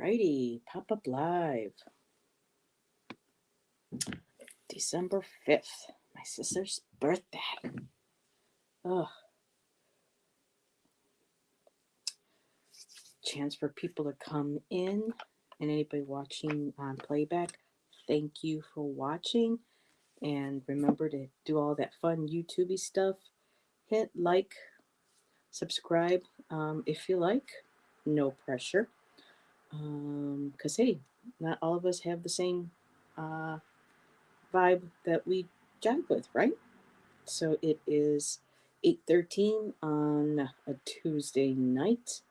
Righty, pop up live. December 5th, my sister's birthday. Oh, chance for people to come in and anybody watching on playback. Thank you for watching. And remember to do all that fun YouTubey stuff. Hit like, subscribe if you like. No pressure. Because, hey, not all of us have the same uh, vibe that we jive with, right? So it is 8:13 on a Tuesday night,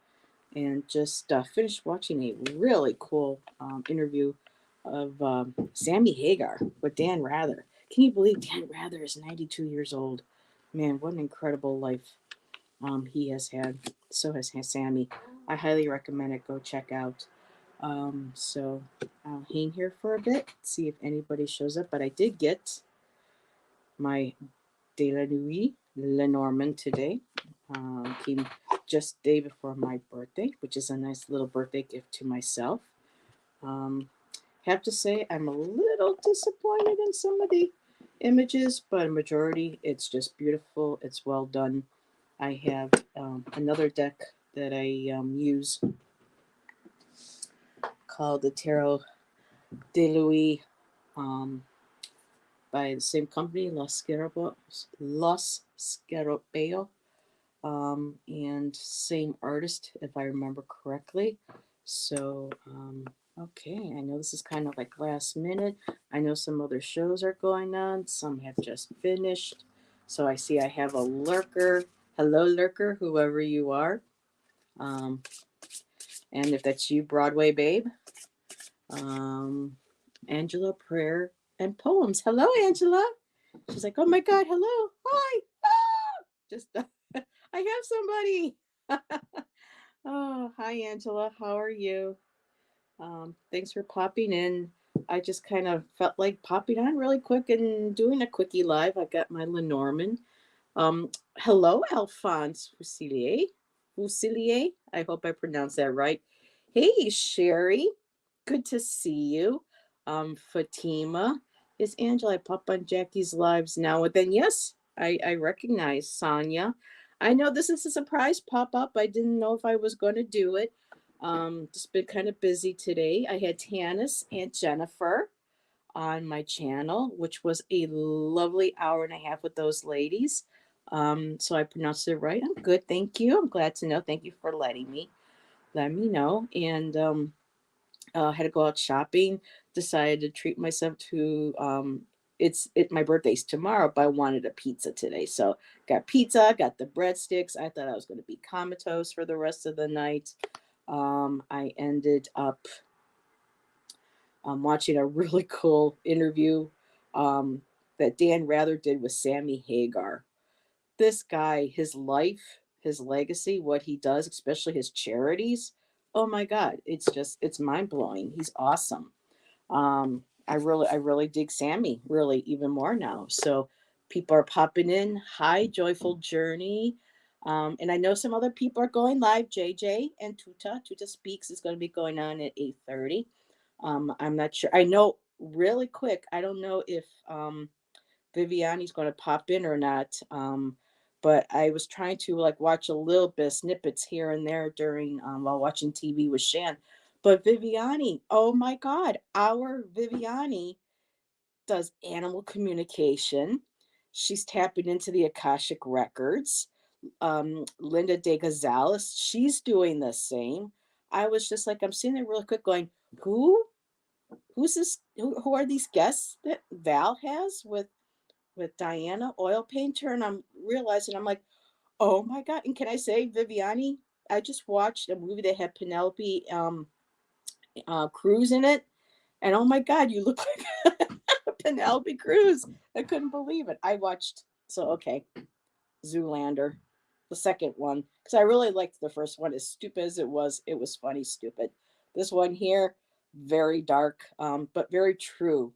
and just finished watching a really cool interview of Sammy Hagar with Dan Rather. Can you believe Dan Rather is 92 years old? Man, what an incredible life he has had. So has Sammy. I highly recommend it. Go check out. So I'll hang here for a bit, see if anybody shows up. But I did get my de la Nuit Lenormand today. Came just day before my birthday, which is a nice little birthday gift to myself. Have to say I'm a little disappointed in some of the images, but a majority it's just beautiful. It's well done. I have another deck that I use called the Tarot de Louis by the same company, Los Scarabeo, and same artist, if I remember correctly. So, okay, I know this is kind of like last minute. I know some other shows are going on, some have just finished. So I see I have a lurker. Hello, lurker, whoever you are. Um, and if that's you, Broadway Babe, um, Angela Prayer and Poems. Hello, Angela. She's like, oh my God, hello, hi, just I have somebody. Oh, hi, Angela. How are you? Thanks for popping in. I just kind of felt like popping on really quick and doing a quickie live. I got my Lenormand. Hello, Alphonse Fusilier. Fusilier. I hope I pronounced that right. Hey, Sherry. Good to see you. Fatima. Is Angela? I pop on Jackie's lives now and then. Yes, I recognize Sonia. I know this is a surprise pop up. I didn't know if I was going to do it. Just been kind of busy today. I had Tanis and Jennifer on my channel, which was a lovely hour and a half with those ladies. So I pronounced it right. I'm good, thank you. I'm glad to know. Thank you for let me know. And had to go out shopping. Decided to treat myself to my birthday's tomorrow, but I wanted a pizza today, so got pizza, got the breadsticks. I thought I was going to be comatose for the rest of the night. I ended up watching a really cool interview that Dan Rather did with Sammy Hagar. This guy, his life, his legacy, what he does, especially his charities. Oh my God, it's mind blowing. He's awesome. I really dig Sammy really even more now. So people are popping in. Hi, Joyful Journey. And I know some other people are going live. JJ and Tuta. Tuta Speaks is going to be going on at 8:30. I'm not sure. I know really quick. I don't know if Viviani's going to pop in or not. But I was trying to like watch a little bit of snippets here and there during while watching TV with Shan. But Viviani, oh my God, our Viviani does animal communication. She's tapping into the Akashic records. Linda De Gonzalez, she's doing the same. I was just like, I'm sitting there real quick going, who? Who's this? Who are these guests that Val has with Diana Oil Painter? And I'm realizing, I'm like, oh my God. And can I say, Viviani, I just watched a movie that had Penelope Cruz in it. And oh my God, you look like Penelope Cruz. I couldn't believe it. I watched, so okay, Zoolander, the second one, because I really liked the first one. As stupid as it was funny, stupid. This one here, very dark, but very true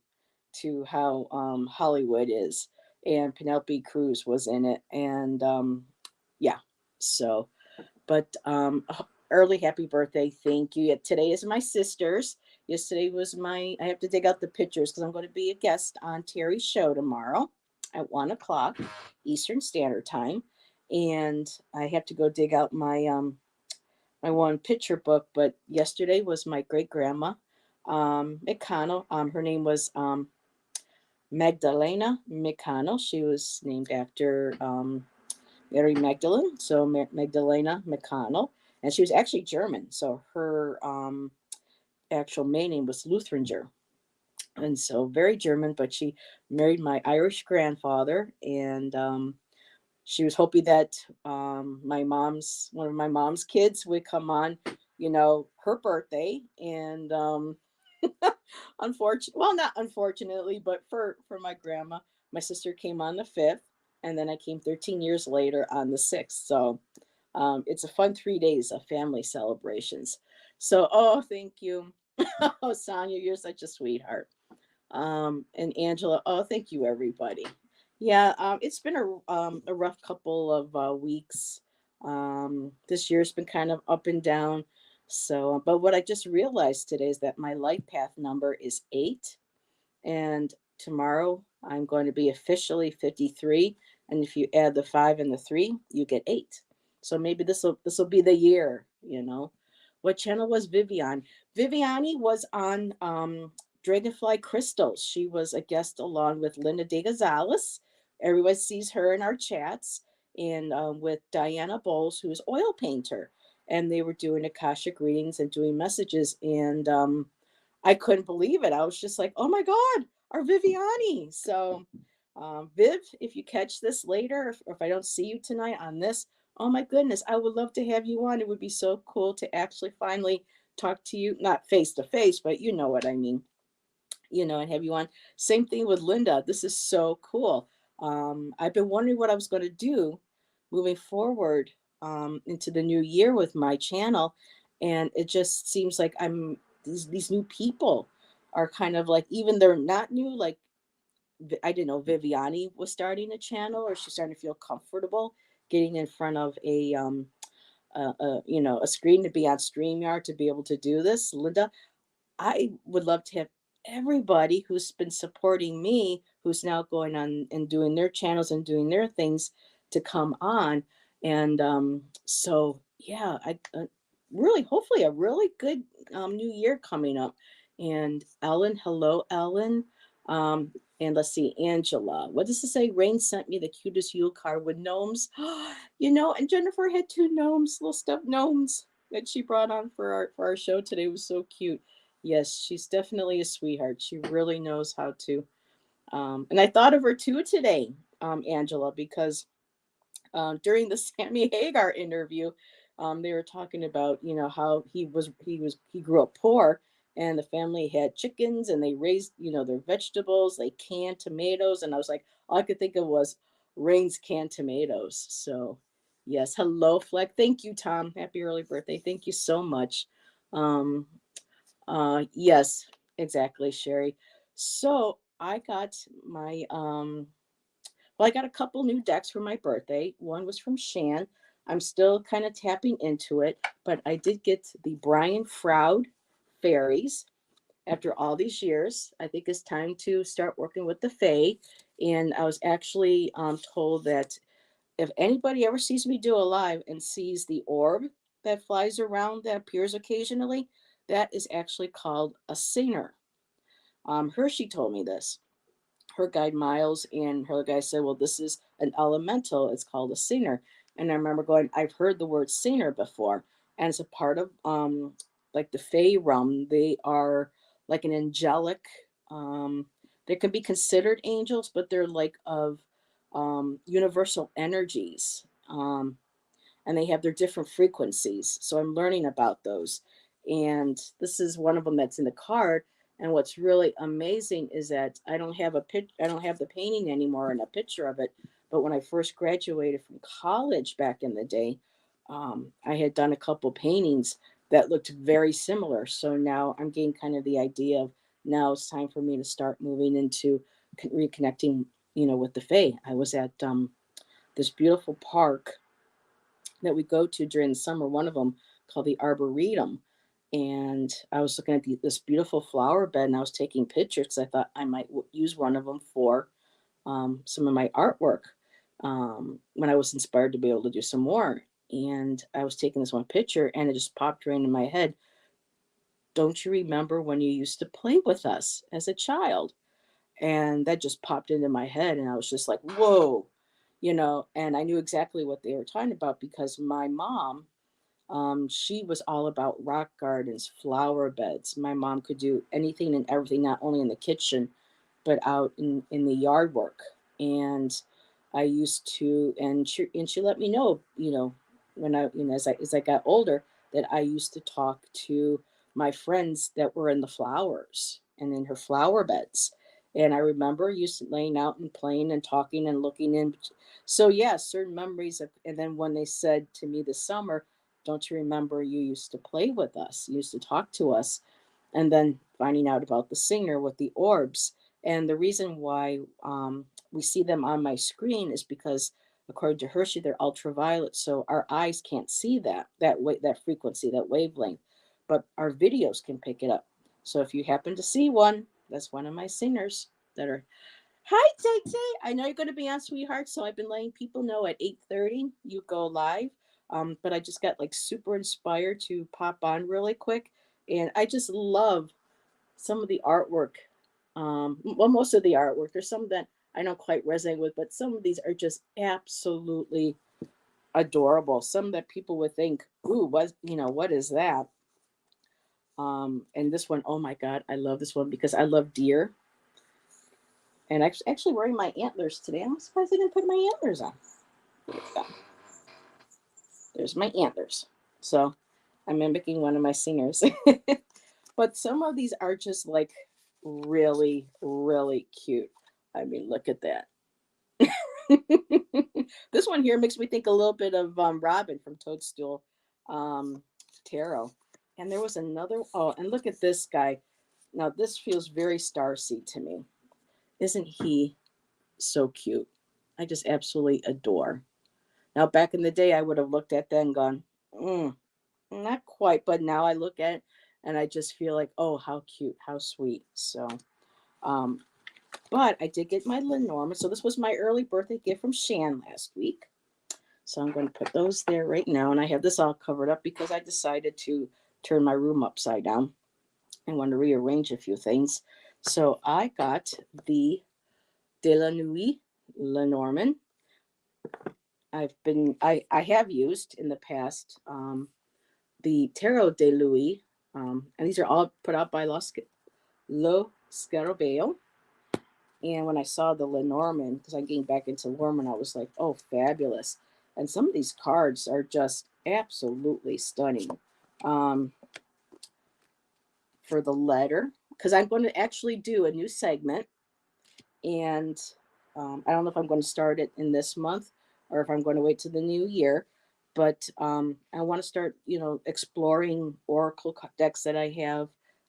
to how Hollywood is. And Penelope Cruz was in it. And yeah, so, but early happy birthday. Thank you. Yeah, today is my sister's. Yesterday was my, I have to dig out the pictures because I'm going to be a guest on Terry's show tomorrow at 1 o'clock Eastern Standard Time. And I have to go dig out my one picture book. But yesterday was my great grandma, McConnell. Her name was Magdalena McConnell. She was named after Mary Magdalene, so Magdalena McConnell, and she was actually German. So her actual main name was Lutheringer, and so very German. But she married my Irish grandfather, and she was hoping that one of my mom's kids would come on, her birthday, and well, not unfortunately, but for my grandma, my sister came on the 5th, and then I came 13 years later on the 6th. So it's a fun 3 days of family celebrations. So, oh, thank you. Oh, Sonia, you're such a sweetheart. And Angela, oh, thank you, everybody. Yeah, it's been a rough couple of weeks. This year's been kind of up and down. So, but what I just realized today is that my life path number is 8, and tomorrow I'm going to be officially 53. And if you add the 5 and the 3, you get 8. So maybe this will be the year. What channel was Vivian? Viviani was on Dragonfly Crystals. She was a guest along with Linda De Gonzalez. Everyone sees her in our chats, and with Diana Bowles, who is oil painter. And they were doing Akashic readings and doing messages. And I couldn't believe it. I was just like, oh my God, our Viviani. So, Viv, if you catch this later, if I don't see you tonight on this, oh my goodness, I would love to have you on. It would be so cool to actually finally talk to you, not face to face, but you know what I mean, and have you on. Same thing with Linda. This is so cool. I've been wondering what I was going to do moving forward into the new year with my channel. And it just seems like these new people are kind of like, even they're not new, like I didn't know Viviani was starting a channel, or she's starting to feel comfortable getting in front of a screen to be on StreamYard to be able to do this. Linda, I would love to have everybody who's been supporting me, who's now going on and doing their channels and doing their things, to come on. And so, yeah, I really, hopefully, a really good new year coming up. And Ellen, hello, Ellen. Um, and let's see, Angela. What does it say? Rain sent me the cutest Yule card with gnomes. And Jennifer had 2 gnomes, little stuffed gnomes that she brought on for our show today. It was so cute. Yes, she's definitely a sweetheart. She really knows how to. And I thought of her too today, Angela, because during the Sammy Hagar interview, they were talking about how he grew up poor, and the family had chickens, and they raised their vegetables, they canned tomatoes, and I was like, all I could think of was Rain's canned tomatoes. So yes, hello Fleck. Thank you, Tom. Happy early birthday. Thank you so much. Um, yes, exactly, Sherry. So I got my well, I got a couple new decks for my birthday. One was from Shan. I'm still kind of tapping into it, but I did get the Brian Froud fairies after all these years. I think it's time to start working with the Fae. And I was actually told that if anybody ever sees me do a live and sees the orb that flies around that appears occasionally, that is actually called a singer. Hershey told me this. Her guide Miles and her guy said, well, this is an elemental. It's called a singer. And I remember going, I've heard the word singer before. And it's a part of like the Fae realm. They are like an angelic, they can be considered angels, but they're like of universal energies. And they have their different frequencies. So I'm learning about those. And this is one of them that's in the card. And what's really amazing is that I don't have the painting anymore and a picture of it. But when I first graduated from college back in the day, I had done a couple paintings that looked very similar. So now I'm getting kind of the idea of, now it's time for me to start moving into reconnecting, with the Fae. I was at this beautiful park that we go to during the summer. One of them called the Arboretum. And I was looking at this beautiful flower bed, and I was taking pictures because I thought I might use one of them for some of my artwork when I was inspired to be able to do some more. And I was taking this one picture, and it just popped right in my head. Don't you remember when you used to play with us as a child? And that just popped into my head, and I was just like, whoa, and I knew exactly what they were talking about because my mom, she was all about rock gardens, flower beds. My mom could do anything and everything, not only in the kitchen, but out in the yard work. And I used to, and she let me know, when as I got older, that I used to talk to my friends that were in the flowers and in her flower beds. And I remember used to laying out and playing and talking and looking in. So yeah, certain memories of, and then when they said to me this summer, don't you remember you used to play with us? You used to talk to us. And then finding out about the singer with the orbs. And the reason why we see them on my screen is because, according to Hershey, they're ultraviolet, so our eyes can't see that frequency, that wavelength, but our videos can pick it up. So if you happen to see one, that's one of my singers that are. Hi, Tay Tay. I know you're going to be on, sweetheart. So I've been letting people know at 8:30 you go live. But I just got like super inspired to pop on really quick, and I just love some of the artwork. Well, most of the artwork. There's some that I don't quite resonate with, but some of these are just absolutely adorable. Some that people would think, "Ooh, what is that?" And this one, oh my God, I love this one because I love deer. And I'm actually wearing my antlers today. I'm surprised I didn't put my antlers on. There's my antlers. So I'm mimicking one of my singers. But some of these are just like really, really cute. I mean, look at that. This one here makes me think a little bit of Robin from Toadstool Tarot. And there was another, oh, and look at this guy. Now, this feels very starseed to me. Isn't he so cute? I just absolutely adore. Now, back in the day, I would have looked at that and gone, not quite. But now I look at it and I just feel like, oh, how cute, how sweet. So, um, but I did get my Lenormand. So this was my early birthday gift from Shan last week. So I'm going to put those there right now. And I have this all covered up because I decided to turn my room upside down. I want to rearrange a few things. So I got the De la Nuit Lenormand. I have used in the past the Tarot de Louis, and these are all put out by Los Scarabeo. And when I saw the Lenormand, because I'm getting back into Lenormand, I was like, oh, fabulous. And some of these cards are just absolutely stunning. For the letter, because I'm going to actually do a new segment, and I don't know if I'm going to start it in this month or if I'm going to wait to the new year. But I want to start, exploring oracle decks that I have,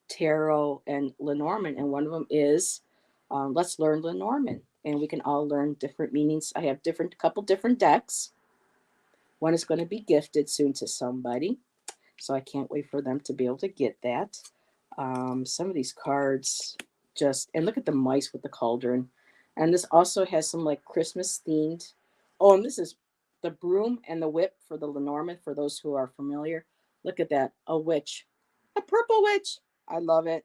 tarot and Lenormand, and one of them is let's learn Lenormand, and we can all learn different meanings. I have couple different decks. One is going to be gifted soon to somebody, so I can't wait for them to be able to get that. Some of these cards and look at the mice with the cauldron. And this also has some like Christmas themed. Oh, and this is the broom and the whip for the Lenormand, for those who are familiar. Look at that. A witch. A purple witch. I love it.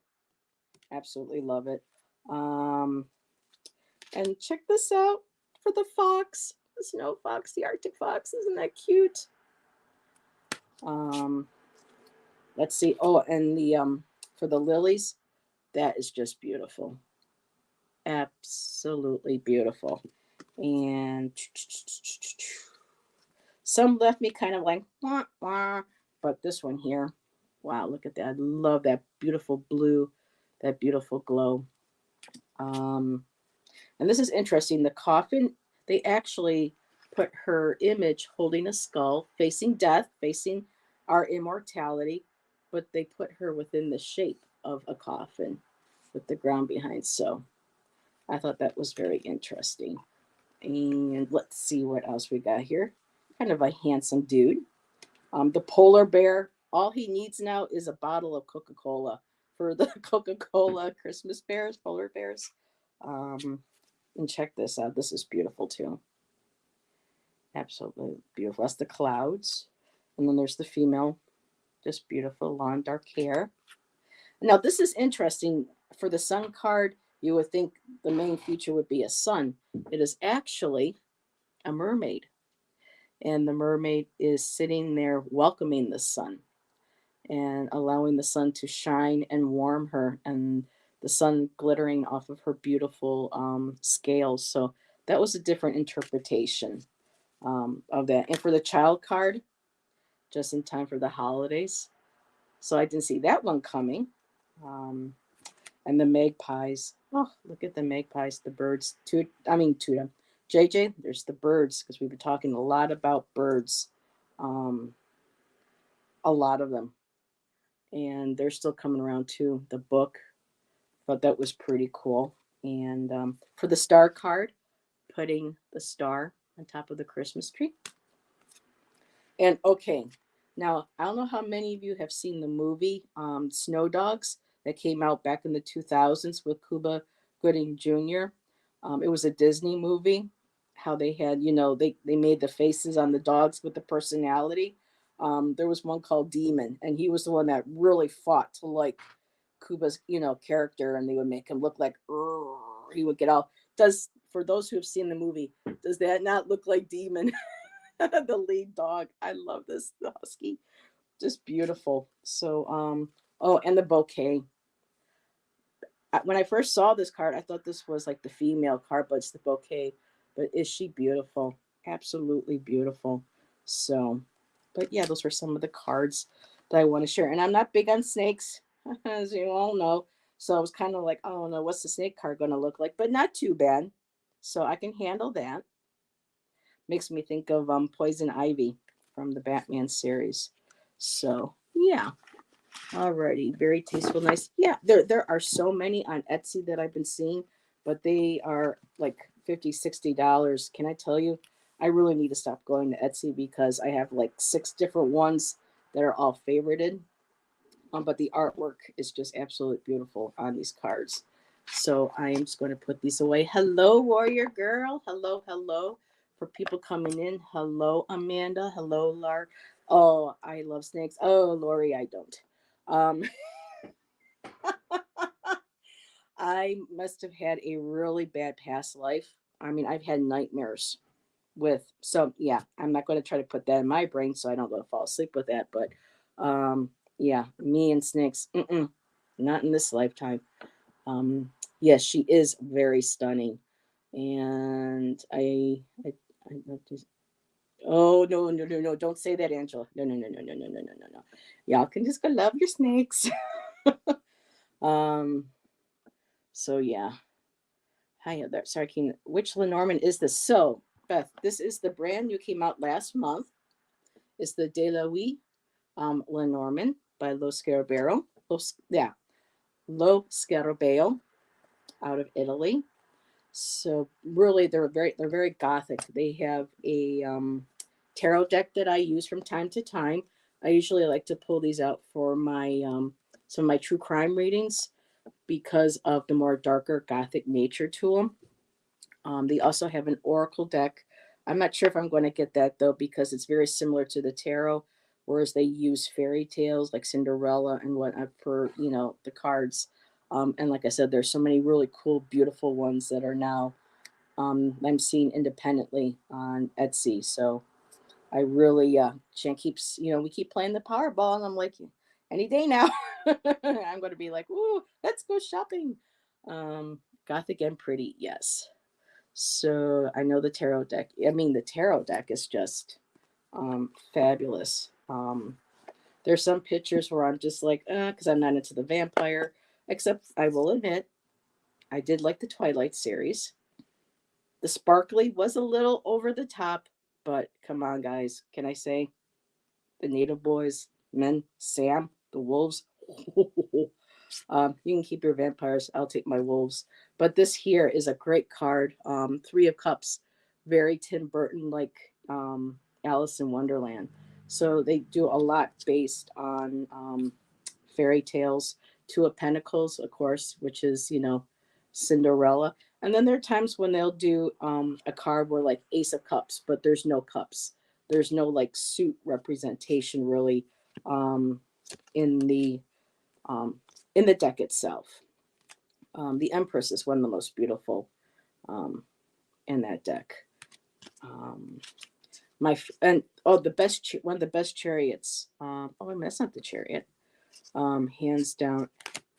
Absolutely love it. And check this out for the fox. The snow fox, the Arctic fox. Isn't that cute? Let's see. Oh, and the for the lilies, that is just beautiful. Absolutely beautiful. And some left me kind of like, wah, wah, but this one here, wow, look at that. I love that beautiful blue, that beautiful glow. And this is interesting. The coffin, they actually put her image holding a skull, facing death, facing our immortality, but they put her within the shape of a coffin with the ground behind. So I thought that was very interesting. And let's see what else we got here. Kind of a handsome dude. The polar bear All he needs now is a bottle of Coca-Cola for the Coca-Cola Christmas bears, polar bears. Um, and check this out. This is beautiful too. Absolutely beautiful. That's the clouds. And then there's the female, just beautiful, long dark hair. Now, this is interesting. For the sun card, you would think the main feature would be a sun. It is actually a mermaid. And the mermaid is sitting there welcoming the sun and allowing the sun to shine and warm her, and the sun glittering off of her beautiful scales. So that was a different interpretation of that. And for the child card, just in time for the holidays. So I didn't see that one coming. Um, and the magpies. Oh, look at the magpies, the birds. Tuda. JJ, there's the birds, because we've been talking a lot about birds. Um, a lot of them. And they're still coming around too. The book, but that was pretty cool. And for the star card, putting the star on top of the Christmas tree. And okay, now I don't know how many of you have seen the movie Snow Dogs that came out back in the 2000s with Cuba Gooding Jr. It was a Disney movie. How they had, they made the faces on the dogs with the personality. There was one called Demon, and he was the one that really fought to like Cuba's, character, and they would make him look like he would get all. Does For those who have seen the movie, does that not look like Demon? The lead dog. I love this, the husky. Just beautiful. So oh, and the bouquet. When I first saw this card, I thought this was like the female card, but it's the bouquet. But is she beautiful? Absolutely beautiful. So, but yeah, those were some of the cards that I want to share. And I'm not big on snakes, as you all know. So I was kind of like, oh no, what's the snake card going to look like? But not too bad. So I can handle that. Makes me think of Poison Ivy from the Batman series. So yeah, alrighty, very tasteful, nice. Yeah, there are so many on Etsy that I've been seeing, but they are like $50, $60. Can I tell you? I really need to stop going to Etsy because I have like 6 different ones that are all favorited. But the artwork is just absolutely beautiful on these cards. So I am just going to put these away. Hello, Warrior Girl. Hello, hello. For people coming in, hello, Amanda. Hello, Lar. Oh, I love snakes. Oh, Lori, I don't. Um, I must have had a really bad past life. I mean, I've had nightmares with, so yeah, I'm not going to try to put that in my brain so I don't go to fall asleep with that. But yeah, me and snakes, not in this lifetime. Um, yes, she is very stunning, and I love to. Oh no, no, no, no! Don't say that, Angela. No, no, no, no, no, no, no, no, no, no. Y'all can just go love your snakes. um. So yeah. Hi there. Sorry, King. Which Lenormand is this? So Beth, this is the brand new, came out last month. It's the De La Vie Lenormand by Los Scarabeo. Yeah, Lo Scarabeo out of Italy. So really, they're very gothic. They have a tarot deck that I use from time to time. I usually like to pull these out for my some of my true crime readings because of the more darker gothic nature to them. They also have an oracle deck. I'm not sure if I'm going to get that though because it's very similar to the tarot, whereas they use fairy tales like Cinderella and whatnot for the cards. And like I said, there's so many really cool, beautiful ones that are now I'm seeing independently on Etsy. So I really Jen keeps we keep playing the Powerball, and I'm like, any day now, I'm going to be like, ooh, let's go shopping. Gothic and pretty, yes. So I know the tarot deck. I mean, the tarot deck is just fabulous. There's some pictures where I'm just like, because I'm not into the vampire. Except I will admit, I did like the Twilight series. The sparkly was a little over the top, but come on, guys. Can I say the native boys, men, Sam, the wolves? You can keep your vampires. I'll take my wolves. But this here is a great card. Three of Cups, very Tim Burton like Alice in Wonderland. So they do a lot based on fairy tales. Two of Pentacles, of course, which is, Cinderella. And then there are times when they'll do a card where like Ace of Cups, but there's no cups. There's no like suit representation really um, in the um, in the deck itself. The Empress is one of the most beautiful um, in that deck. Um, and the best one of the best chariots. I mean, that's not the chariot. Hands down,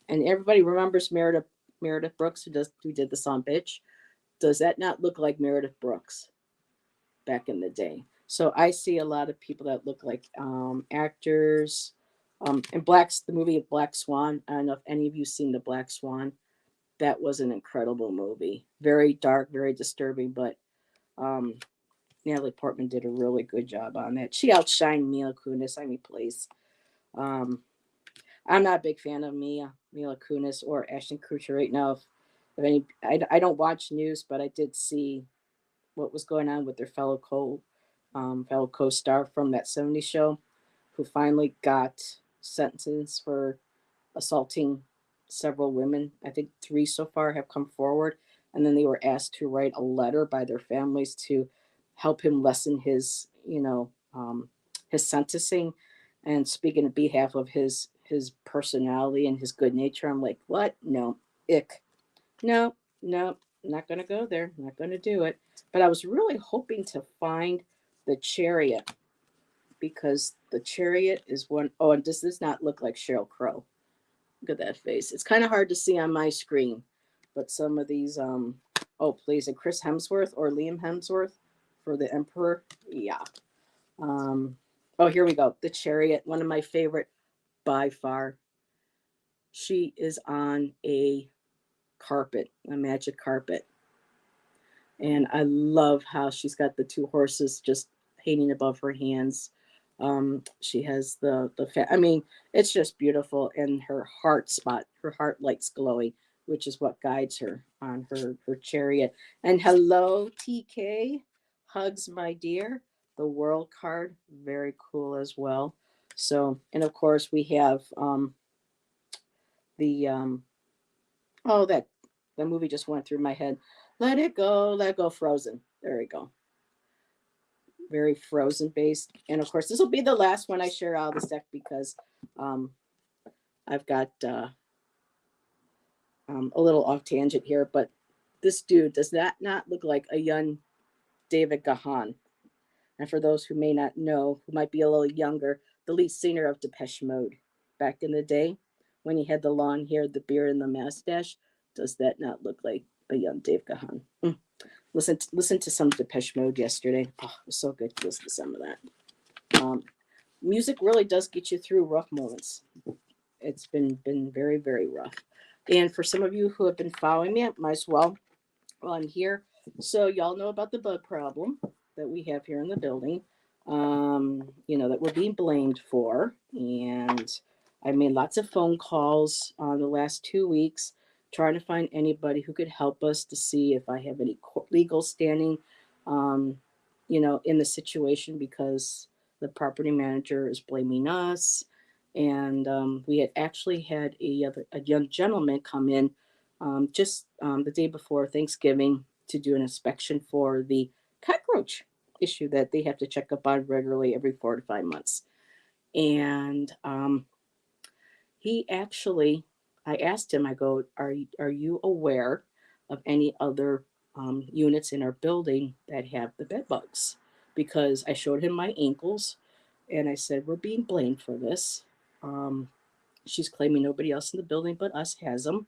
and everybody remembers Meredith Brooks who did the song "Bitch." Does that not look like Meredith Brooks back in the day? So I see a lot of people that look like actors. And the movie Black Swan. I don't know if any of you seen the Black Swan. That was an incredible movie. Very dark, very disturbing, but um, Natalie Portman did a really good job on that. She outshined Mila Kunis. I mean, please. Um, I'm not a big fan of Mila Kunis or Ashton Kutcher right now. If any, I don't watch news, but I did see what was going on with their fellow co-star from that '70s show, who finally got sentenced for assaulting several women. I think three so far have come forward, and then they were asked to write a letter by their families to help him lessen his sentencing. And speaking on behalf of his personality and his good nature, I'm like, what? No, ick. No, no, not gonna go there. Not gonna do it. But I was really hoping to find the chariot because the chariot is one oh, and does not look like Sheryl Crow? Look at that face. It's kind of hard to see on my screen, but some of these, oh, please, and Chris Hemsworth or Liam Hemsworth for the Emperor. Yeah. Um, oh, here we go. The Chariot, one of my favorite by far. She is on a carpet, a magic carpet. And I love how she's got the two horses just hanging above her hands. She has I mean, it's just beautiful, and her heart light's glowing, which is what guides her on her chariot. And hello, TK, hugs, my dear. The World card, very cool as well. So, and of course, we have the oh that the movie just went through my head. Let it go, Frozen. There we go. Very Frozen based. And of course, this will be the last one I share out of this deck because um, I've got a little off tangent here. But this dude does that not look like a young David Gahan? And for those who may not know, who might be a little younger, the lead singer of Depeche Mode back in the day when he had the long hair, the beard, and the mustache. Does that not look like a young Dave Gahan? Listen to some Depeche Mode yesterday. Oh, it was so good to listen to some of that. Music really does get you through rough moments. It's been very very rough. And for some of you who have been following me, I might as well, I'm here. So y'all know about the bug problem that we have here in the building. That we're being blamed for, and I made lots of phone calls the last 2 weeks trying to find anybody who could help us to see if I have any legal standing, um, in the situation because the property manager is blaming us. And we had actually had a young gentleman come in just the day before Thanksgiving to do an inspection for the cockroach issue that they have to check up on regularly every 4 to 5 months. And he actually, I asked him, I go, are you aware of any other units in our building that have the bed bugs? Because I showed him my ankles and I said, we're being blamed for this. Um, she's claiming nobody else in the building but us has them.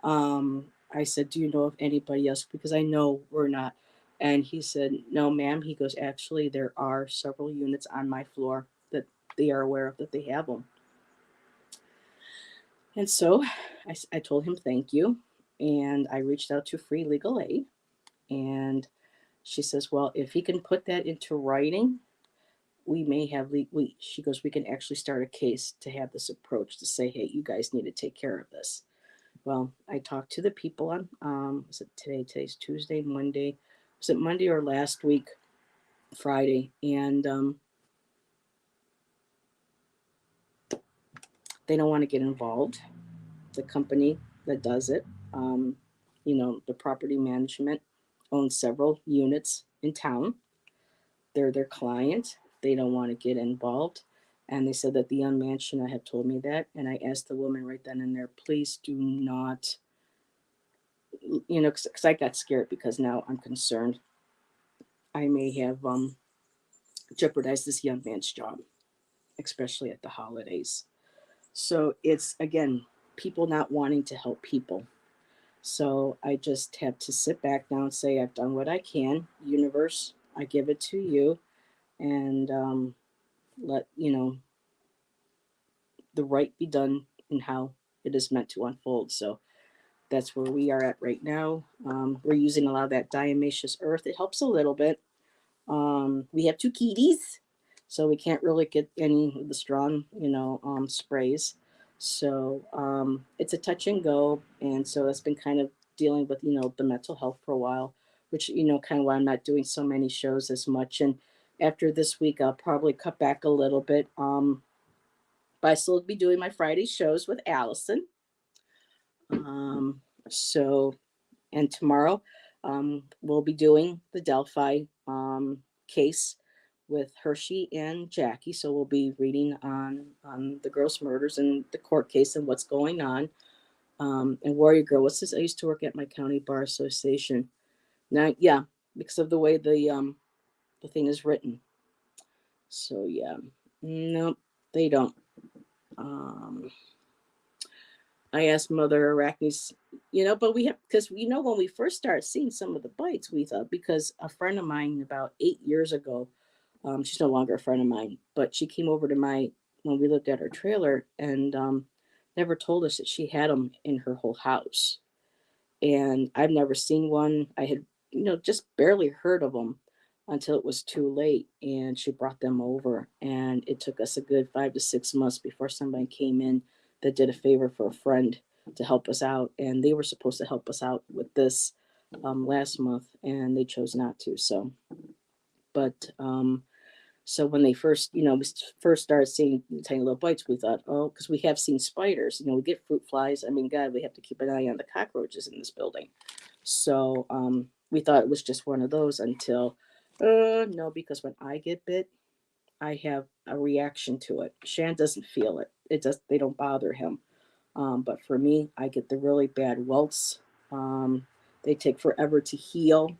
I said, do you know of anybody else? Because I know we're not. And he said, no, ma'am. He goes, actually, there are several units on my floor that they are aware of that they have them. And so I told him thank you. And I reached out to Free Legal Aid. And she says, well, if he can put that into writing, we may have, she goes, we can actually start a case to have this approach to say, hey, you guys need to take care of this. Well, I talked to the people on, was it today? Today's Tuesday, Monday. Was it Monday or last week, Friday? And They don't want to get involved. The company that does it, um, the property management owns several units in town. They're their client. They don't want to get involved. And they said that the young man should not have told me that. And I asked the woman right then and there, please do not, because I got scared because now I'm concerned I may have jeopardized this young man's job, especially at the holidays. So it's, again, people not wanting to help people. So I just have to sit back now and say, I've done what I can. Universe, I give it to you. And let, the right be done in how it is meant to unfold. So that's where we are at right now. We're using a lot of that diatomaceous earth. It helps a little bit. We have two kitties, so we can't really get any of the strong, sprays. So it's a touch and go, and so that's been kind of dealing with, the mental health for a while, which, kind of why I'm not doing so many shows as much. And after this week, I'll probably cut back a little bit. But I still be doing my Friday shows with Allison. Um, so and tomorrow we'll be doing the Delphi case with Hershey and Jackie. So we'll be reading on the gross murders and the court case and what's going on. And Warrior Girl, what's this? I used to work at my county bar association. Now, yeah, because of the way the thing is written. So yeah, no, they don't. Um, I asked Mother Arachne's, but we have, because when we first started seeing some of the bites, we thought, because a friend of mine about 8 years ago, she's no longer a friend of mine, but she came over to when we lived at her trailer and never told us that she had them in her whole house. And I've never seen one. I had, just barely heard of them until it was too late. And she brought them over. And it took us a good 5 to 6 months before somebody came in that did a favor for a friend to help us out. And they were supposed to help us out with this last month, and they chose not to. But so when they first, we first started seeing tiny little bites, we thought, oh, because we have seen spiders, we get fruit flies. I mean, God, we have to keep an eye on the cockroaches in this building. So we thought it was just one of those until, no, because when I get bit, I have a reaction to it. Shan doesn't feel it. They don't bother him. But for me, I get the really bad welts. They take forever to heal,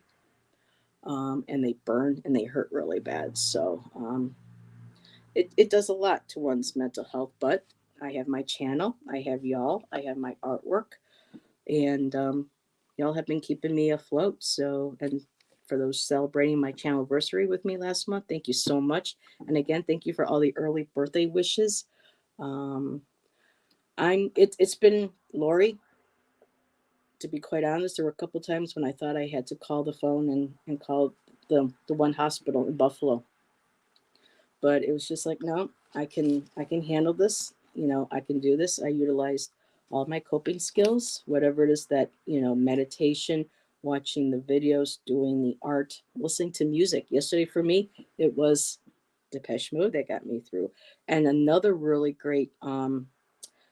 and they burn and they hurt really bad. So it does a lot to one's mental health. But I have my channel, I have y'all, I have my artwork, and y'all have been keeping me afloat. So, and for those celebrating my channel anniversary with me last month, thank you so much. And again, thank you for all the early birthday wishes. Um, it's been Lori. To be quite honest, there were a couple times when I thought I had to call the phone and call the one hospital in Buffalo, but it was just like, no, I can handle this. I can do this. I utilized all my coping skills, whatever it is that, meditation, watching the videos, doing the art, listening to music. Yesterday for me, it was Depeche Mode that got me through. And another really great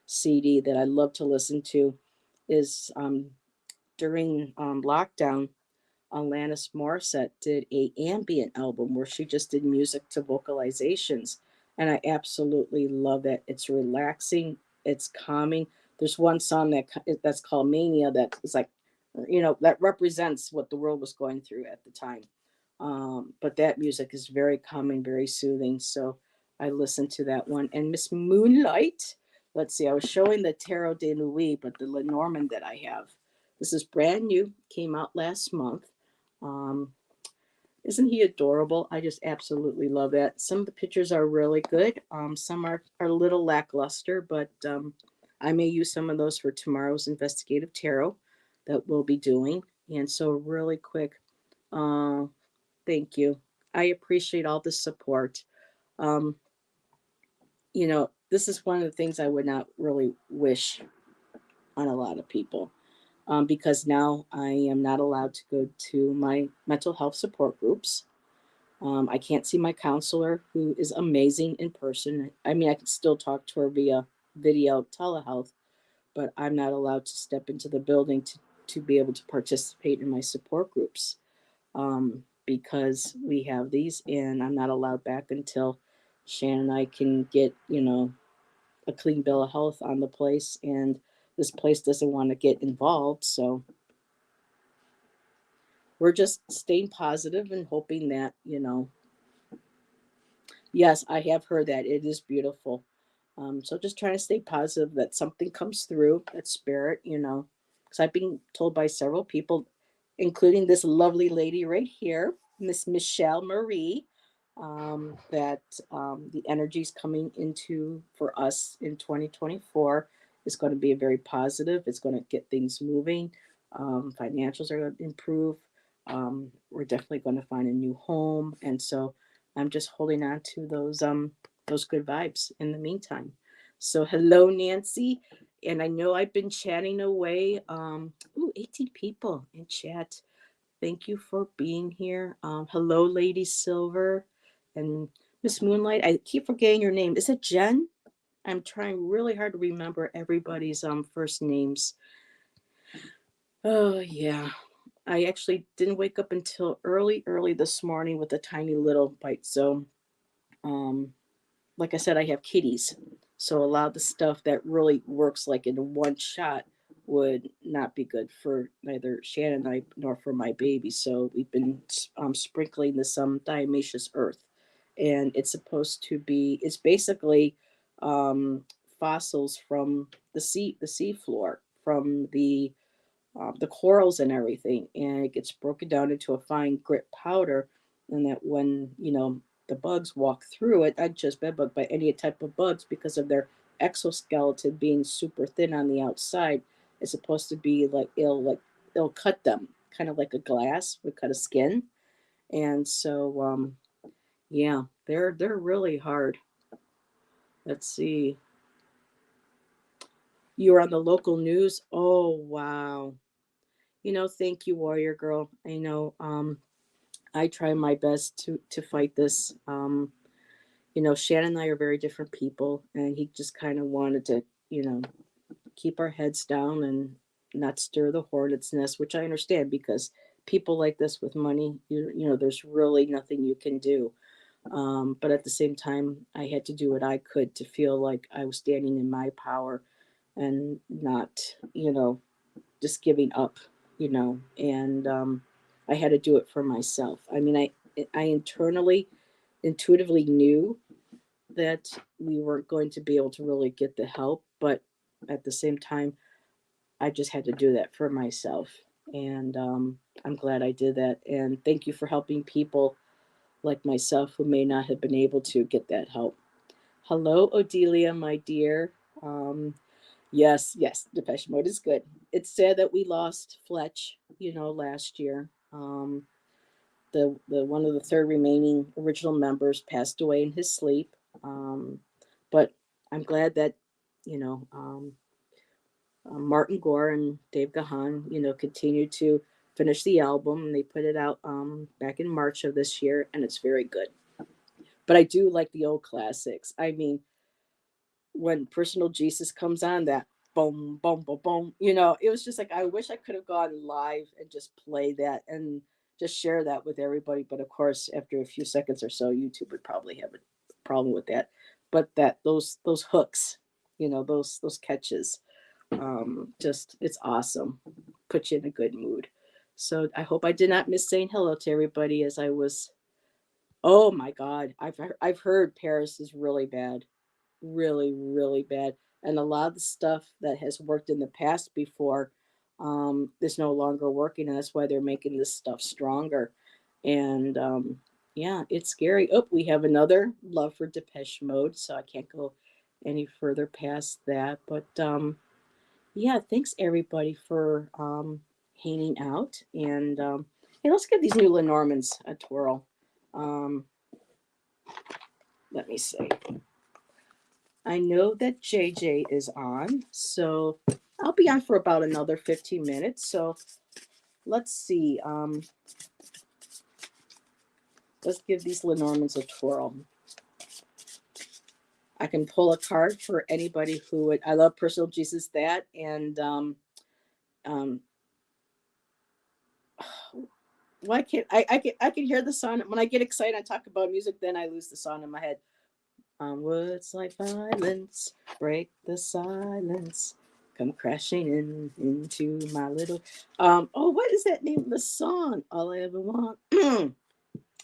CD that I love to listen to is during lockdown, Alanis Morissette did a ambient album where she just did music to vocalizations, and I absolutely love that. It's relaxing, it's calming. There's one song that's called Mania that is like, that represents what the world was going through at the time. But that music is very calming, very soothing. So I listened to that one. And Miss Moonlight, let's see, I was showing the Tarot de Nuit, but the Lenormand that I have. This is brand new, came out last month. Um, isn't he adorable? I just absolutely love that. Some of the pictures are really good. Some are a little lackluster, but I may use some of those for tomorrow's investigative tarot that we'll be doing. And so, really quick, uh, thank you. I appreciate all the support. Um, this is one of the things I would not really wish on a lot of people, because now I am not allowed to go to my mental health support groups. I can't see my counselor, who is amazing in person. I mean, I can still talk to her via video telehealth, but I'm not allowed to step into the building to be able to participate in my support groups, because we have these, and I'm not allowed back until Shannon and I can get, a clean bill of health on the place, and this place doesn't want to get involved. So we're just staying positive and hoping that, yes, I have heard that it is beautiful. So just trying to stay positive that something comes through, that spirit, because I've been told by several people, including this lovely lady right here, Miss Michelle Marie, that the energies coming into for us in 2024 is going to be very positive. It's going to get things moving. Financials are going to improve. We're definitely going to find a new home, and so I'm just holding on to those good vibes in the meantime. So hello, Nancy. And I know I've been chatting away. 18 people in chat. Thank you for being here. Hello, Lady Silver and Miss Moonlight. I keep forgetting your name. Is it Jen? I'm trying really hard to remember everybody's first names. Oh yeah. I actually didn't wake up until early this morning with a tiny little bite. So um like I said, I have kitties. So a lot of the stuff that really works like in one shot would not be good for neither Shannon and I nor for my baby. So we've been sprinkling this diatomaceous earth, and it's basically um, fossils from the sea floor, from the corals and everything, and it gets broken down into a fine grit powder, and that when the bugs walk through it, not just bedbug, but any type of bugs, because of their exoskeleton being super thin on the outside, it's supposed to be it'll cut them, kind of like a glass would cut a skin, and so yeah, they're really hard. Let's see. You were on the local news. Oh wow. Thank you, Warrior Girl. I know I try my best to fight this. Shannon and I are very different people, and he just kind of wanted to, keep our heads down and not stir the hornet's nest, which I understand because people like this with money, there's really nothing you can do. But at the same time, I had to do what I could to feel like I was standing in my power and not, just giving up, and I had to do it for myself. I mean, I intuitively knew that we weren't going to be able to really get the help, but at the same time, I just had to do that for myself. And I'm glad I did that. And thank you for helping people like myself who may not have been able to get that help. Hello, Odelia, my dear. Um, yes, Depeche Mode is good. It's sad that we lost Fletch, last year. The one of the third remaining original members passed away in his sleep. But I'm glad that you know Martin Gore and Dave Gahan continue to finish the album, and they put it out back in March of this year, and it's very good. But I do like the old classics. I mean, when Personal Jesus comes on, that boom, boom, boom, boom, it was just like I wish I could have gone live and just play that and just share that with everybody. But of course, after a few seconds or so, YouTube would probably have a problem with that. But those hooks, those catches, just it's awesome. Put you in a good mood. So I hope I did not miss saying hello to everybody as I was. Oh my God, I've heard Paris is really bad, really, really bad. And a lot of the stuff that has worked in the past before is no longer working. And that's why they're making this stuff stronger. And yeah, it's scary. Oh, we have another love for Depeche Mode. So I can't go any further past that. But yeah, thanks everybody for hanging out. And hey, let's give these new Lenormands a twirl. Um, let me see. I know that JJ is on, so I'll be on for about another 15 minutes. So let's see. Let's give these Lenormands a twirl. I can pull a card for anybody who would. I love personal Jesus that, and um, why can't I can hear the song when I get excited. I talk about music, then I lose the song in my head. Words like violence break the silence, come crashing into my little. Oh, what is that name of the song? All I ever want.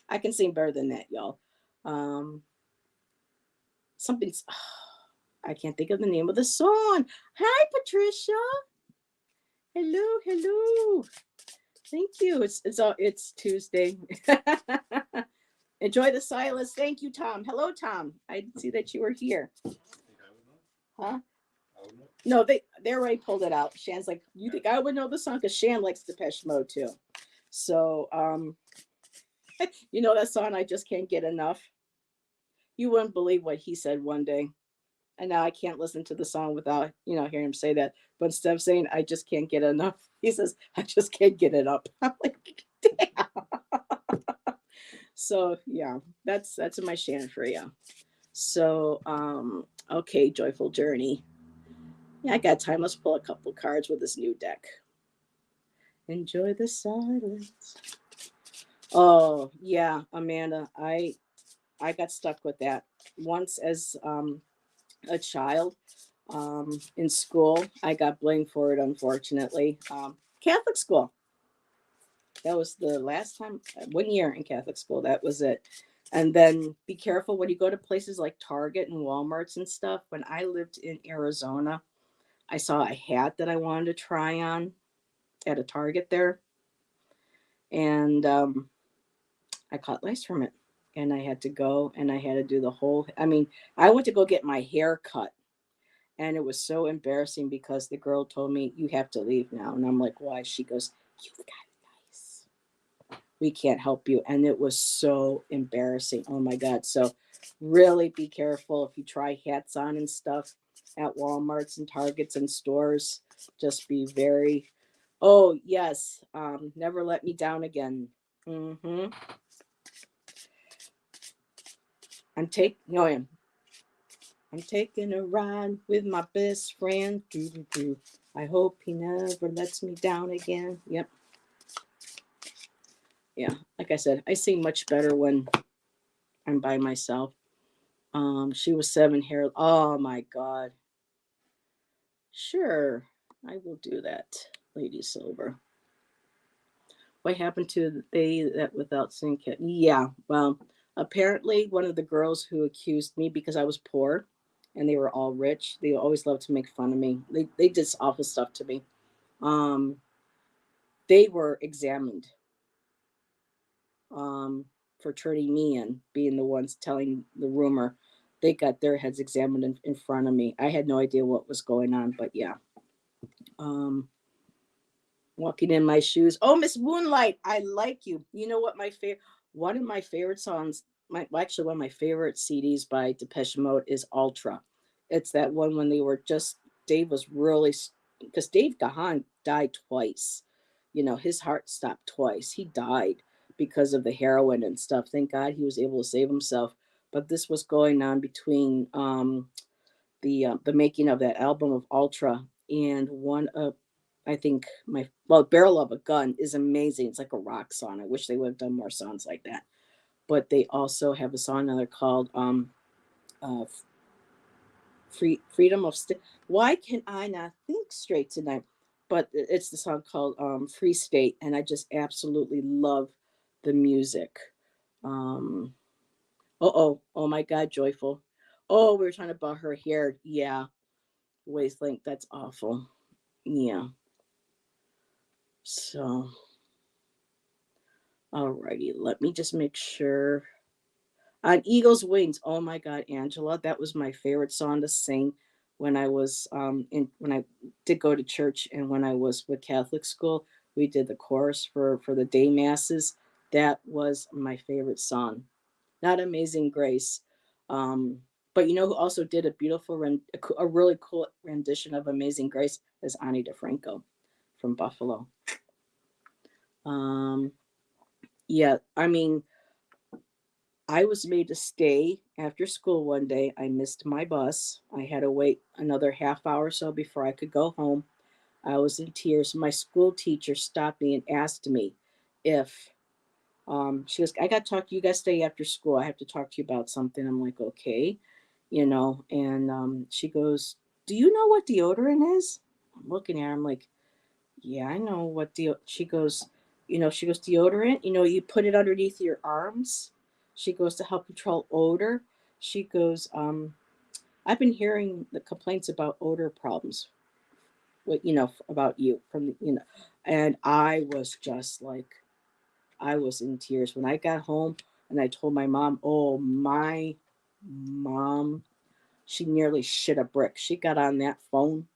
I can sing better than that, y'all. Um, something's. I can't think of the name of the song. Hi, Patricia. Hello, hello. Thank you. It's Tuesday. Enjoy the silence. Thank you, Tom. Hello, Tom. I didn't see that you were here. Huh? No, they already pulled it out. Shan's like, you think I would know the song? Because Shan likes Depeche Mode too. So you know that song, I just can't get enough. You wouldn't believe what he said one day. And now I can't listen to the song without, hearing him say that. But instead of saying I just can't get enough, he says, I just can't get it up. I'm like, damn. So yeah, that's my Shan for you. So okay, Joyful Journey. Yeah, I got time. Let's pull a couple cards with this new deck. Enjoy the silence. Oh yeah, Amanda, I got stuck with that once as a child in school. I got blamed for it, unfortunately. Catholic school. That was the last time. 1 year in Catholic school. That was it. And then be careful when you go to places like Target and Walmarts and stuff. When I lived in Arizona, I saw a hat that I wanted to try on at a Target there, and I caught lice from it. And I had to go and I had to do the whole. I mean, I went to go get my hair cut, and it was so embarrassing because the girl told me, you have to leave now. And I'm like, why? She goes, you've got lice. We can't help you. And it was so embarrassing. Oh my God. So really be careful if you try hats on and stuff at Walmarts and Targets and stores. Just be very, oh yes, never let me down again. Mm-hmm. I'm taking a ride with my best friend. Doo-doo-doo. I hope he never lets me down again. Yep. Yeah. Like I said, I sing much better when I'm by myself. She was 7 hair. Oh my God. Sure. I will do that, Lady Silver. What happened to they that without singing? Yeah. Well, apparently one of the girls who accused me because I was poor and they were all rich, they always loved to make fun of me. They did awful stuff to me. Um, they were examined for turning me in, being the ones telling the rumor. They got their heads examined in front of me. I had no idea what was going on, but yeah. Um, Walking in my shoes. Oh, Miss Moonlight, I like you. You know what my favorite? One of my favorite songs. Actually, one of my favorite CDs by Depeche Mode is Ultra. It's that one when they were just. Dave was really because Dave Gahan died twice. His heart stopped twice. He died because of the heroin and stuff. Thank God he was able to save himself. But this was going on between the making of that album of Ultra and one of I think Barrel of a Gun is amazing. It's like a rock song. I wish they would have done more songs like that. But they also have a song that are called uh, Freedom of Why can I not think straight tonight? But it's the song called Free State, and I just absolutely love the music. Um, oh my God, Joyful. Oh, we were talking about her hair. Yeah, wavelength. That's awful. Yeah. So, alrighty. Let me just make sure. On Eagle's Wings. Oh my God, Angela, that was my favorite song to sing when I was when I did go to church and when I was with Catholic school. We did the chorus for the day masses. That was my favorite song. Not Amazing Grace. But you know who also did a beautiful, a really cool rendition of Amazing Grace is Ani DeFranco from Buffalo. Um, yeah, I mean, I was made to stay after school one day. I missed my bus. I had to wait another half hour or so before I could go home. I was in tears. My school teacher stopped me and asked me if she goes, I got to talk to you guys stay after school. I have to talk to you about something. I'm like, okay, and she goes, do you know what deodorant is? I'm looking at her. I'm like, yeah, I know what she goes, she goes, deodorant, you put it underneath your arms. She goes to help control odor. She goes, I've been hearing the complaints about odor problems what about you from and I was just like I was in tears when I got home and I told my mom. Oh, my mom, she nearly shit a brick. She got on that phone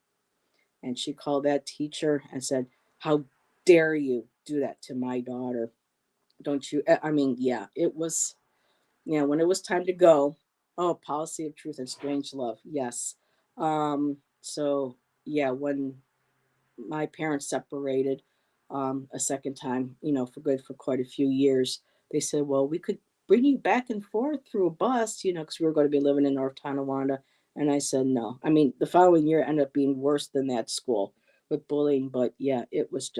and she called that teacher and said, how dare you do that to my daughter? Don't you? I mean, yeah, it was, when it was time to go. Oh, policy of truth and strange love. Yes. So yeah, when my parents separated a second time, for good for quite a few years. They said, well, we could bring you back and forth through a bus, because we were going to be living in North Tonawanda. And I said, no. I mean, the following year ended up being worse than that school with bullying. But yeah, it was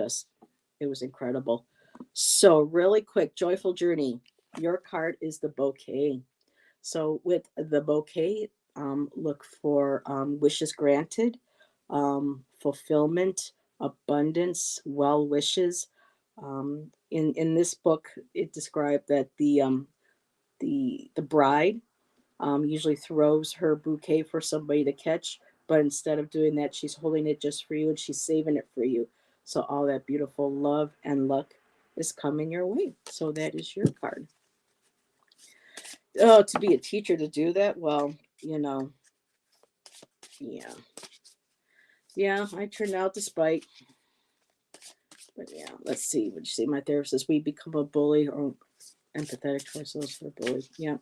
incredible. So, really quick, joyful journey. Your card is the bouquet. So with the bouquet, look for wishes granted, fulfillment, abundance, well wishes. In this book, it described that the bride usually throws her bouquet for somebody to catch, but instead of doing that, she's holding it just for you and she's saving it for you. So all that beautiful love and luck is coming your way. So that is your card. Oh, to be a teacher to do that, well, you know, yeah, yeah, I turned out despite, but yeah, let's see. What you say? My therapist says we become a bully or empathetic to ourselves for a bully. Yeah,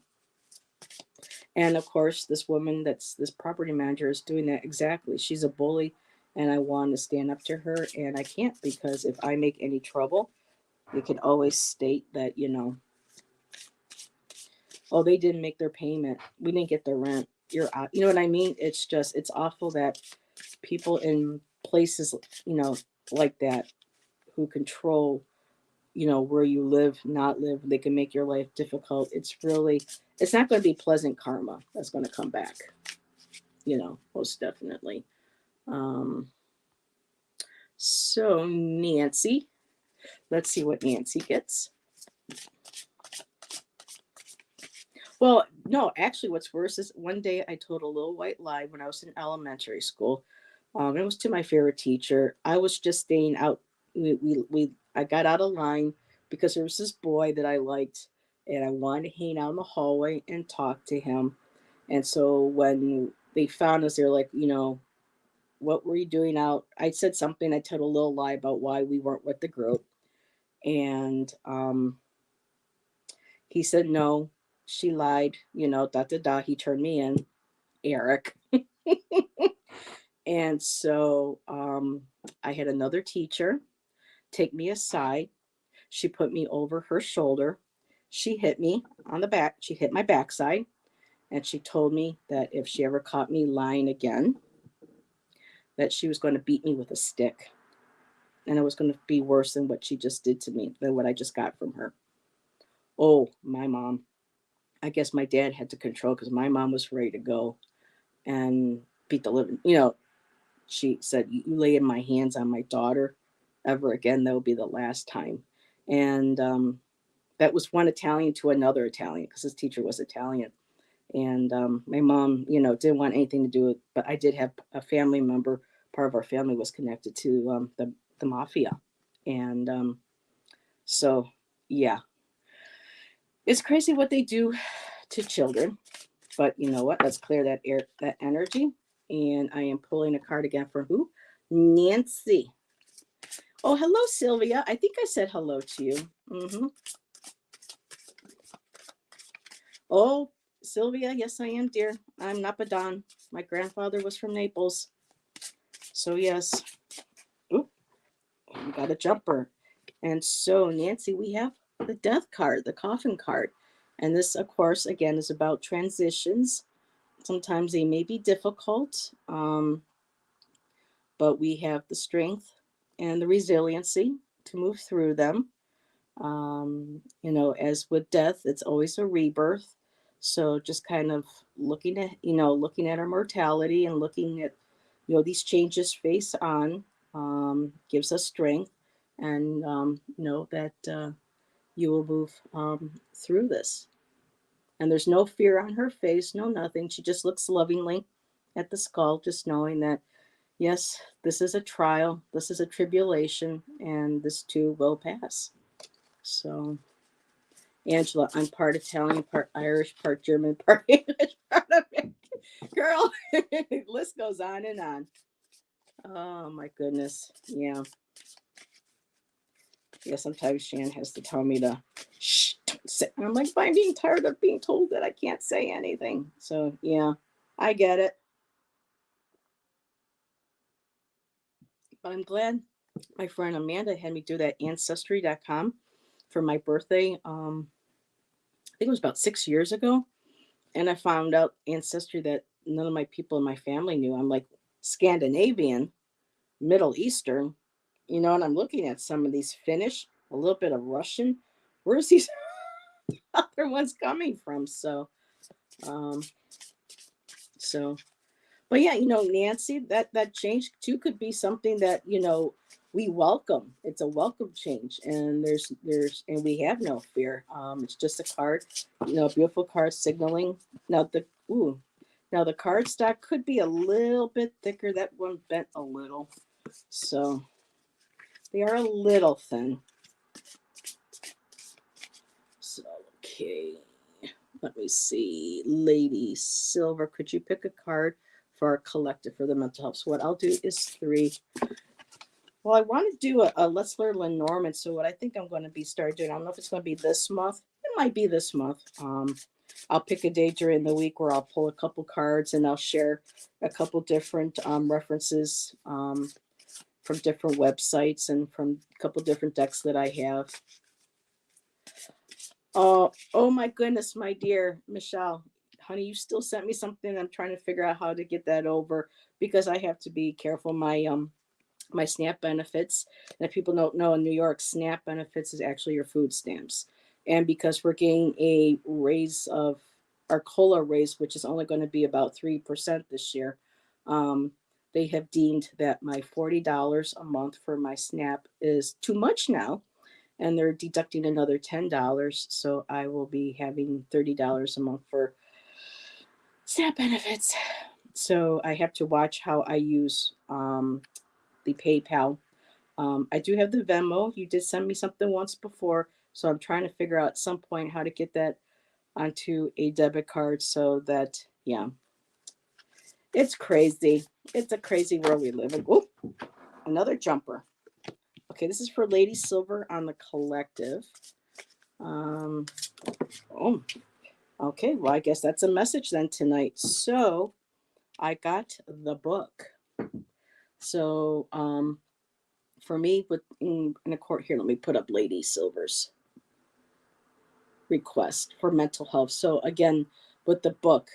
and of course, this woman that's this property manager is doing that exactly. She's a bully, and I want to stand up to her, and I can't because if I make any trouble, they can always state that oh, they didn't make their payment, we didn't get their rent, you're out. You know what I mean? It's just it's awful that people in places like that who control where you live not live, they can make your life difficult. It's not going to be pleasant karma that's going to come back, most definitely. um so Nancy, let's see what Nancy gets. Well, no, actually what's worse is one day I told a little white lie when I was in elementary school. It was to my favorite teacher. I was just staying out. I got out of line because there was this boy that I liked, and I wanted to hang out in the hallway and talk to him. And so when they found us, they're like, what were you doing out? I said something. I told a little lie about why we weren't with the group, and he said no. She lied. Da da da. He turned me in, Eric. And so I had another teacher take me aside. She put me over her shoulder. She hit me on the back. She hit my backside. And she told me that if she ever caught me lying again, that she was going to beat me with a stick. And it was going to be worse than what she just did to me, than what I just got from her. Oh, my mom. I guess my dad had to control because my mom was ready to go and beat the living. She said, you lay in my hands on my daughter ever again, that will be the last time. And that was one Italian to another Italian because his teacher was Italian. And my mom, didn't want anything to do with, but I did have a family member. Part of our family was connected to the mafia. And so, yeah, it's crazy what they do to children. But you know what? Let's clear that energy. And I am pulling a card again for who? Nancy. Oh, hello, Sylvia. I think I said hello to you. Oh, Sylvia, yes, I am, dear. I'm Napadan. My grandfather was from Naples. So, yes. Oop, we got a jumper. And so, Nancy, we have the death card, the coffin card. And this, of course, again, is about transitions. Sometimes they may be difficult, but we have the strength and the resiliency to move through them. As with death, it's always a rebirth. So just kind of looking at our mortality and looking at, these changes face on, gives us strength, and know that you will move through this. And there's no fear on her face, no nothing. She just looks lovingly at the skull, just knowing that, yes, this is a trial, this is a tribulation, and this too will pass. So, Angela, I'm part Italian, part Irish, part German, part English, part American. Girl, the list goes on and on. Oh my goodness. Yeah. Yeah, sometimes Shan has to tell me to shh, don't say. I'm like, I'm being tired of being told that I can't say anything. So, yeah, I get it. But I'm glad my friend Amanda had me do that ancestry.com for my birthday. I think it was about 6 years ago. And I found out ancestry that none of my people in my family knew. I'm like, Scandinavian, Middle Eastern, and I'm looking at some of these Finnish, a little bit of Russian. Where's these other ones coming from? Um, so, but yeah, Nancy, that change too could be something that we welcome. It's a welcome change, and and we have no fear. It's just a card, a beautiful card signaling. Now the ooh, now the cardstock could be a little bit thicker. That one bent a little, so they are a little thin. So okay, let me see, Lady Silver. Could you pick a card for our collective for the mental health? So what I'll do is 3. Well, I want to do a Let's Learn Lenormand. So what I think I'm going to be start doing, I don't know if it's going to be this month. It might be this month. I'll pick a day during the week where I'll pull a couple cards and I'll share a couple different references from different websites and from a couple different decks that I have. Oh my goodness, my dear Michelle, honey, you still sent me something. I'm trying to figure out how to get that over because I have to be careful. My SNAP benefits. And if people don't know, in New York, SNAP benefits is actually your food stamps. And because we're getting a raise of our COLA raise, which is only going to be about 3% this year, um, they have deemed that my $40 a month for my SNAP is too much now. And they're deducting another $10. So I will be having $30 a month for SNAP benefits. So I have to watch how I use the PayPal. I do have the Venmo. You did send me something once before, so I'm trying to figure out at some point how to get that onto a debit card so that, yeah, it's crazy. It's a crazy world we live in. Whoop, another jumper. Okay, this is for Lady Silver on the collective. Um, oh, okay. Well, I guess that's a message then tonight. So I got the book. So for me, in a court here, let me put up Lady Silver's request for mental health. So again, with the book,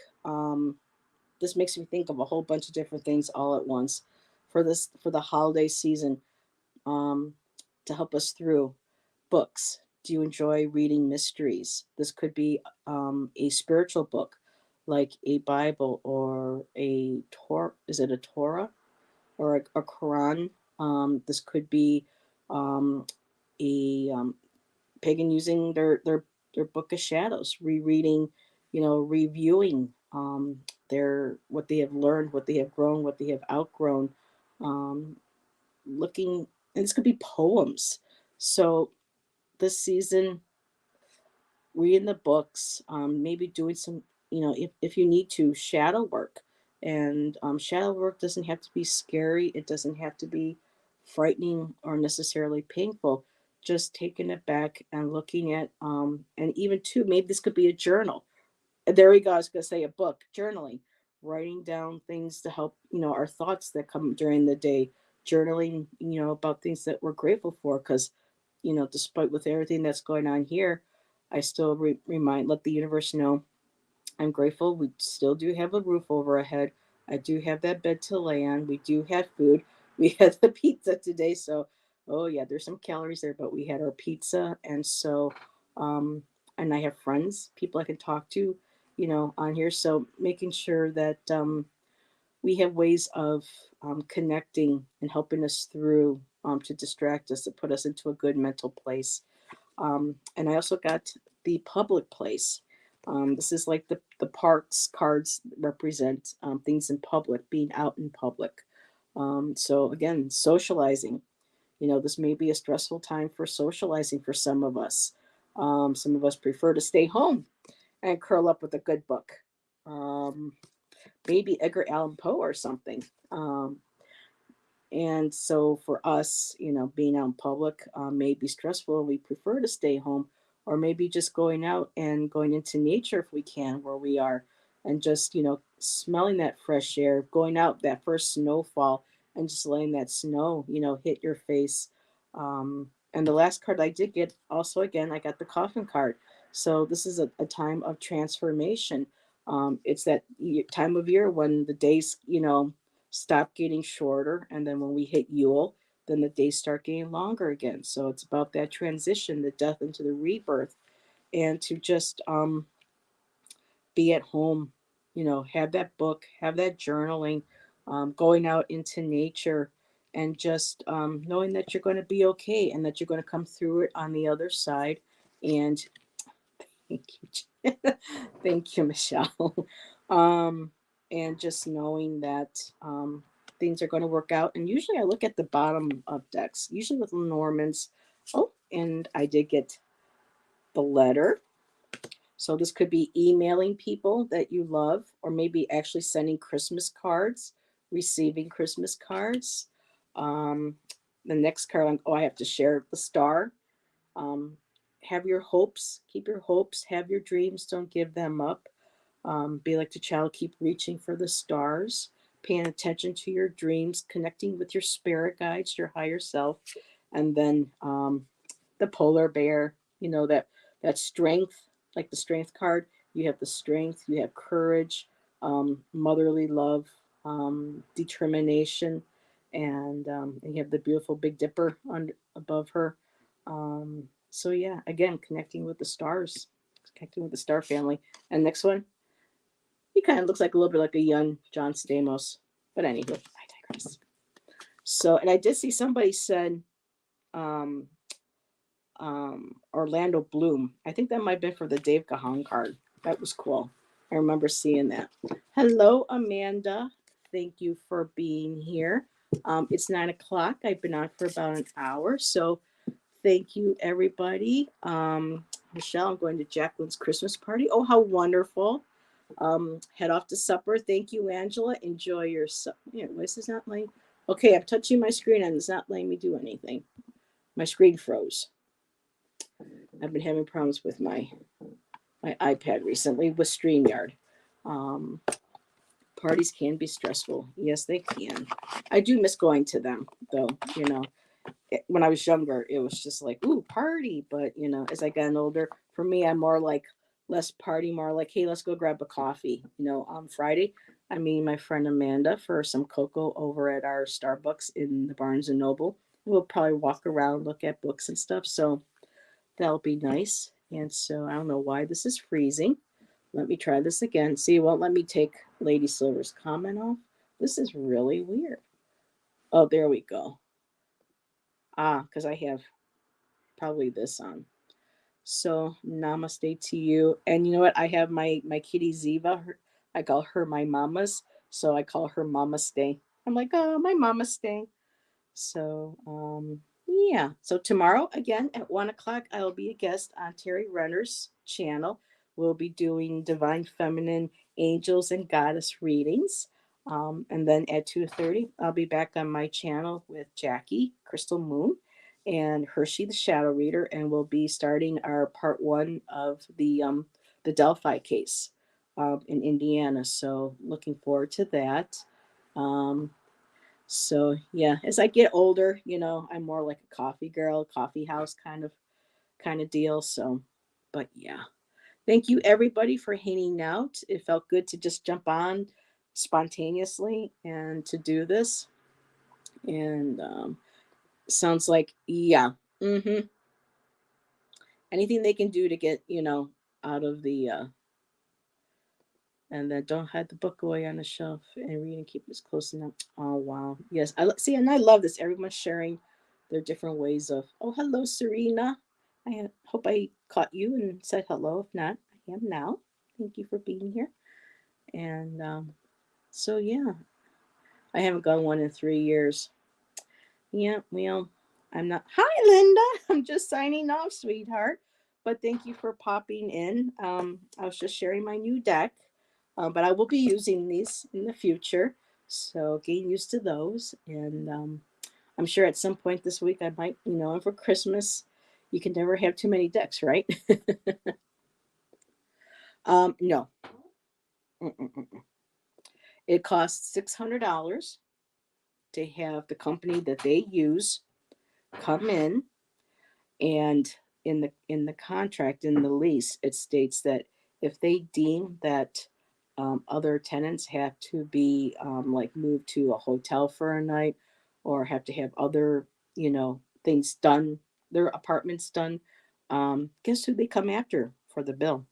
this makes me think of a whole bunch of different things all at once for the holiday season, um, to help us through books. Do you enjoy reading mysteries? This could be a spiritual book, like a Bible or a Torah. Is it a Torah or a Quran? This could be a pagan using their book of shadows, rereading, reviewing their what they have learned, what they have grown, what they have outgrown, um, looking, and this could be poems. So this season, reading the books, maybe doing some, if you need to, shadow work. And shadow work doesn't have to be scary, it doesn't have to be frightening or necessarily painful. Just taking it back and looking at, and even too, maybe this could be a journal. There we go. I was going to say a book, journaling, writing down things to help, our thoughts that come during the day, journaling, about things that we're grateful for. Because, despite with everything that's going on here, I still let the universe know I'm grateful we still do have a roof over our head. I do have that bed to lay on. We do have food. We had the pizza today, so oh yeah, there's some calories there, but we had our pizza, and so um, and I have friends, people I can talk to, on here. So making sure that we have ways of connecting and helping us through to distract us, to put us into a good mental place. And I also got the public place. This is like the parks cards represent things in public, being out in public. So again, socializing. This may be a stressful time for socializing for some of us. Some of us prefer to stay home and curl up with a good book. Um, Maybe Edgar Allan Poe or something. And so for us, being out in public may be stressful. We prefer to stay home, or maybe just going out and going into nature if we can, where we are, and just, smelling that fresh air, going out that first snowfall and just letting that snow, hit your face. And the last card I did get, also, again, I got the coffin card. So this is a time of transformation. It's that time of year when the days, stop getting shorter, and then when we hit Yule, then the days start getting longer again. So it's about that transition, the death into the rebirth, and to just be at home, have that book, have that journaling, going out into nature, and just knowing that you're going to be okay and that you're going to come through it on the other side. And thank you, thank you, Michelle. um, and just knowing that things are going to work out. And usually I look at the bottom of decks, usually with Lenormands. Oh, and I did get the letter. So this could be emailing people that you love, or maybe actually sending Christmas cards, receiving Christmas cards. Um, the next card, I have to share the star. um, have your hopes, keep your hopes, have your dreams, don't give them up. Be like the child, keep reaching for the stars, paying attention to your dreams, connecting with your spirit guides, your higher self. And then the polar bear, that strength, like the strength card. You have the strength, you have courage, motherly love, determination, and you have the beautiful Big Dipper above her. So yeah, again, connecting with the stars, connecting with the star family. And next one, he kind of looks like a little bit like a young John Stamos. But anywho, I digress. So, and I did see somebody said um, Orlando Bloom. I think that might have been for the Dave Gahan card. That was cool. I remember seeing that. Hello, Amanda. Thank you for being here. It's 9 o'clock. I've been on for about an hour. So thank you, everybody. Michelle, I'm going to Jacqueline's Christmas party. Oh, how wonderful. Head off to supper. Thank you, Angela. Enjoy your supper. Yeah, this is not letting. Okay, I'm touching my screen and it's not letting me do anything. My screen froze. I've been having problems with my iPad recently with StreamYard. Um, Parties can be stressful. Yes, they can. I do miss going to them, though. When I was younger, it was just like, ooh, party. But, as I got older, for me, I'm more like less party, more like, hey, let's go grab a coffee. On Friday, I meet my friend Amanda for some cocoa over at our Starbucks in the Barnes and Noble. We'll probably walk around, look at books and stuff. So that'll be nice. And so I don't know why this is freezing. Let me try this again. See, it won't let me take Lady Silver's comment off. This is really weird. Oh, there we go. Because I have probably this on. So namaste to you. And you know what? I have my kitty Ziva. I call her my mama's. So I call her Mama Stay. I'm like, oh, my Mama Stay. So yeah. So tomorrow again at 1 o'clock, I will be a guest on Terry Renner's channel. We'll be doing Divine Feminine Angels and Goddess readings. And then at 2:30, I'll be back on my channel with Jackie Crystal Moon and Hershey the Shadow Reader, and we'll be starting our part one of the Delphi case in Indiana. So looking forward to that. Um, so yeah, as I get older, I'm more like a coffee girl, coffee house kind of deal. So, But yeah, thank you everybody for hanging out. It felt good to just jump on spontaneously and to do this. And sounds like, yeah, mm-hmm. Anything they can do to get, out of the and then don't hide the book away on the shelf and read and keep it close enough. Oh wow, yes, see, and I love this. Everyone's sharing their different ways of. Oh, hello, Serena. I hope I caught you and said hello. If not, I am now. Thank you for being here. And so yeah, I haven't gone one in 3 years. Yeah, well, I'm not. Hi, Linda. I'm just signing off, sweetheart. But thank you for popping in. I was just sharing my new deck, but I will be using these in the future. So getting used to those. And I'm sure at some point this week I might, and for Christmas, you can never have too many decks, right? No. Mm-mm-mm. It costs $600 to have the company that they use come in, and in the contract, in the lease, it states that if they deem that other tenants have to be like moved to a hotel for a night, or have to have other things done, their apartments done, guess who they come after for the bill?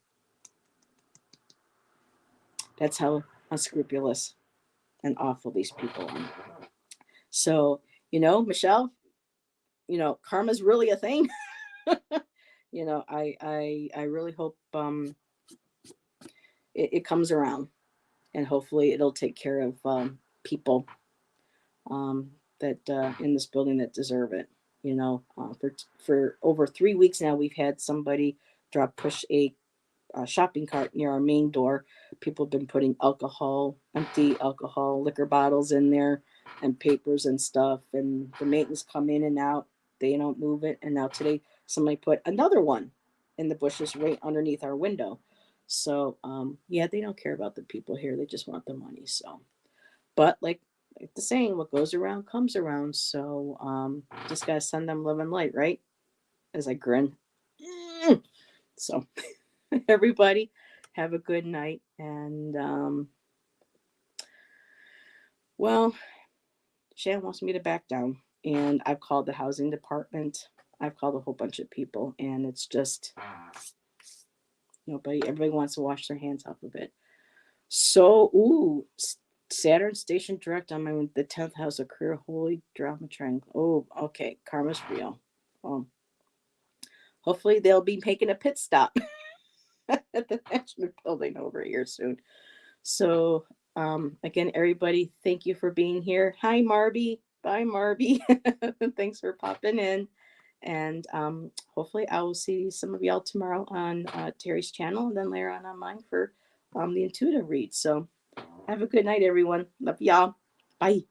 That's how unscrupulous and awful these people are. So, Michelle, karma's really a thing. I really hope it comes around, and hopefully it'll take care of people um, that in this building that deserve it. For over 3 weeks now, we've had somebody push a shopping cart near our main door. People have been putting empty alcohol, liquor bottles in there, and papers and stuff. And the maintenance come in and out. They don't move it. And now today, somebody put another one in the bushes right underneath our window. So, yeah, they don't care about the people here. They just want the money. So, but like the saying, what goes around comes around. So, just gotta send them love and light, right? As I grin. So, everybody, have a good night. And well, Shan wants me to back down, and I've called the housing department. I've called a whole bunch of people, and it's just nobody. Everybody wants to wash their hands off of it. So, Saturn Station Direct on the 10th house of career, holy drama triangle. Oh, okay, karma's real. Um, Hopefully they'll be making a pit stop at the management building over here soon. So, again, everybody, thank you for being here. Hi, Marby. Bye, Marby. Thanks for popping in. And hopefully, I will see some of y'all tomorrow on Terry's channel, and then later on mine for the intuitive read. So, have a good night, everyone. Love y'all. Bye.